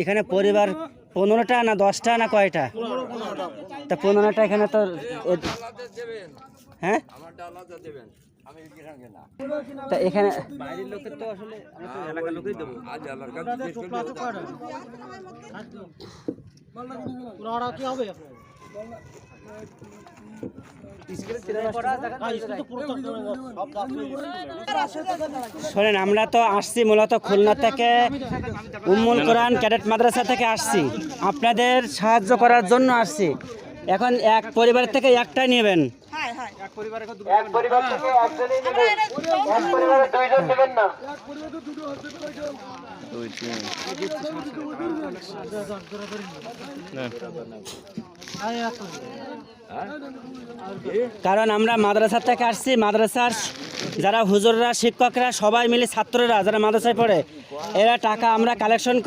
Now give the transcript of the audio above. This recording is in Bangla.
এখানে পরিবার 15টা না 10টা না কয়টা? তা 15টা এখানে তো হ্যাঁ তা এখানে বাইরের লোকের তো আসলে আমরা তো এলাকার লোকই দেবো। শোনেন, আমরা তো আসছি মূলত খুলনা থেকে, উম্মুল কোরআন ক্যাডেট মাদ্রাসা থেকে আসছি, আপনাদের সাহায্য করার জন্য আসছি। এখন এক পরিবার থেকে একটাই নেবেন, কারণ আমরা মাদ্রাসা থেকে আসছি। মাদ্রাসার যারা হুজুররা, শিক্ষকরা সবাই মিলে, ছাত্ররা যারা মাদ্রাসায় পড়ে, এরা টাকা আমরা কালেকশন